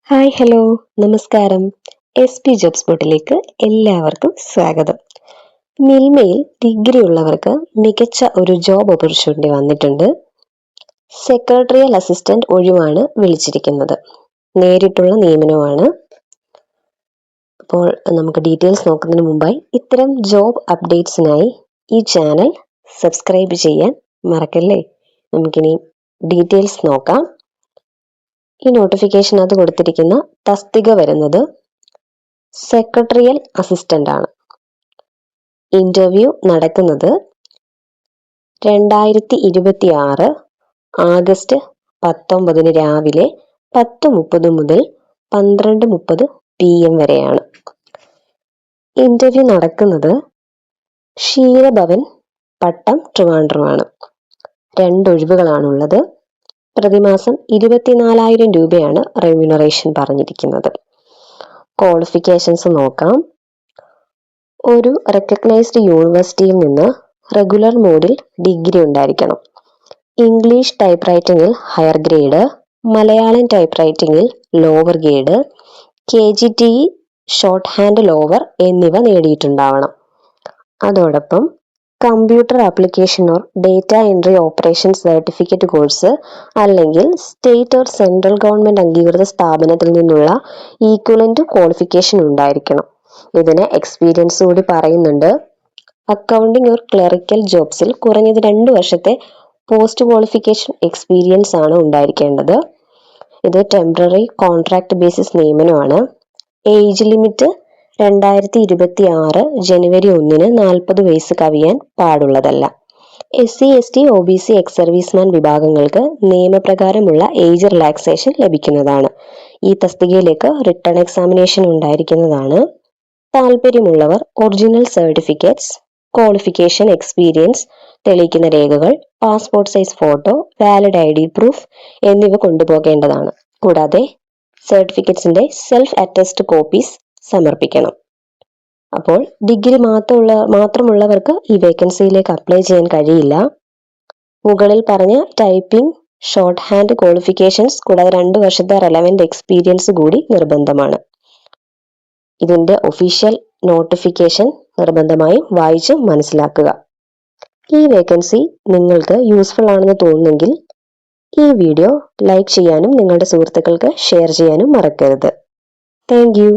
Hi hello നമസ്കാരം. Job സ്പോട്ടിലേക്ക് എല്ലാവർക്കും സ്വാഗതം. മിൽമയിൽ ഡിഗ്രി ഉള്ളവർക്ക് മികച്ച ഒരു ജോബ് ഓപ്പർച്യൂണിറ്റി വന്നിട്ടുണ്ട്. സെക്രട്ടറിയൽ അസിസ്റ്റന്റ് ഒഴിവാണ് വിളിച്ചിരിക്കുന്നത്. നേരിട്ടുള്ള നിയമനമാണ്. അപ്പോൾ നമുക്ക് ഡീറ്റെയിൽസ് നോക്കുന്നതിന് മുമ്പായി ഇത്തരം ജോബ് അപ്ഡേറ്റ്സിനായി ഈ ചാനൽ സബ്സ്ക്രൈബ് ചെയ്യാൻ മറക്കല്ലേ. നമുക്കിനി ഡീറ്റെയിൽസ് നോക്കാം. ഈ നോട്ടിഫിക്കേഷനകത്ത് കൊടുത്തിരിക്കുന്ന തസ്തിക വരുന്നത് സെക്രട്ടറിയൽ അസിസ്റ്റന്റ് ആണ്. ഇന്റർവ്യൂ നടക്കുന്നത് 2026 ആഗസ്റ്റ് 19 രാവിലെ 10:30 മുതൽ 12:30 PM വരെയാണ്. ഇന്റർവ്യൂ നടക്കുന്നത് ക്ഷീരഭവൻ പട്ടം ട്രിവാൻഡ്രമാണ്. 2 ഒഴിവുകളാണുള്ളത്. പ്രതിമാസം 24,000 രൂപയാണ് റെമ്യൂണറേഷൻ പറഞ്ഞിരിക്കുന്നത്. ക്വാളിഫിക്കേഷൻസ് നോക്കാം. ഒരു റെക്കഗ്നൈസ്ഡ് യൂണിവേഴ്സിറ്റിയിൽ നിന്ന് റെഗുലർ മോഡിൽ ഡിഗ്രി ഉണ്ടായിരിക്കണം. ഇംഗ്ലീഷ് ടൈപ്പ് റൈറ്റിംഗിൽ ഹയർ ഗ്രേഡ്, മലയാളം ടൈപ്പ് റൈറ്റിംഗിൽ lower grade, KGTE shorthand lower എന്നിവ നേടിയിട്ടുണ്ടാവണം. അതോടൊപ്പം computer application or data entry operation certificate course അല്ലെങ്കിൽ സ്റ്റേറ്റ് ഓർ സെൻട്രൽ ഗവൺമെന്റ് അംഗീകൃത സ്ഥാപനത്തിൽ നിന്നുള്ള ഈക്വലന്റ് ക്വാളിഫിക്കേഷൻ ഉണ്ടായിരിക്കണം. ഇതിന് എക്സ്പീരിയൻസ് കൂടി പറയുന്നുണ്ട്. അക്കൗണ്ടിംഗ് ഓർ ക്ലറിക്കൽ ജോബ്സിൽ കുറഞ്ഞത് 2 വർഷത്തെ പോസ്റ്റ് ക്വാളിഫിക്കേഷൻ എക്സ്പീരിയൻസ് ആണ് ഉണ്ടായിരിക്കേണ്ടത്. ഇത് ടെമ്പററി കോൺട്രാക്ട് ബേസിസ് നിയമനമാണ്. ഏജ് ലിമിറ്റ് 2026 ജനുവരി 1 40 വയസ്സ് കവിയാൻ പാടുള്ളതല്ല. SC, ST, OBC, ex serviceman വിഭാഗങ്ങൾക്ക് നിയമപ്രകാരമുള്ള ഏജ് റിലാക്സേഷൻ ലഭിക്കുന്നതാണ്. ഈ തസ്തികയിലേക്ക് റിട്ടൺ എക്സാമിനേഷൻ ഉണ്ടായിരിക്കുന്നതാണ്. താല്പര്യമുള്ളവർ ഒറിജിനൽ സർട്ടിഫിക്കറ്റ്സ്, ക്വാളിഫിക്കേഷൻ, എക്സ്പീരിയൻസ് തെളിയിക്കുന്ന രേഖകൾ, passport size photo, valid ID proof എന്നിവ കൊണ്ടുപോകേണ്ടതാണ്. കൂടാതെ സർട്ടിഫിക്കറ്റ്സിന്റെ സെൽഫ് അറ്റസ്റ്റ് കോപ്പീസ് സമർപ്പിക്കണം. അപ്പോൾ ഡിഗ്രി മാത്രമുള്ളവർക്ക് ഈ വേക്കൻസിയിലേക്ക് അപ്ലൈ ചെയ്യാൻ കഴിയില്ല. മുകളിൽ പറഞ്ഞ ടൈപ്പിംഗ്, ഷോർട്ട് ഹാൻഡ് ക്വാളിഫിക്കേഷൻസ് കൂടാതെ 2 വർഷത്തെ റെലവന്റ് എക്സ്പീരിയൻസ് കൂടി നിർബന്ധമാണ്. ഇതിന്റെ ഒഫീഷ്യൽ നോട്ടിഫിക്കേഷൻ നിർബന്ധമായും വായിച്ച് മനസ്സിലാക്കുക. ഈ വേക്കൻസി നിങ്ങൾക്ക് യൂസ്ഫുൾ ആണെന്ന് തോന്നുന്നെങ്കിൽ ഈ വീഡിയോ ലൈക്ക് ചെയ്യാനും നിങ്ങളുടെ സുഹൃത്തുക്കൾക്ക് ഷെയർ ചെയ്യാനും മറക്കരുത്. Thank you.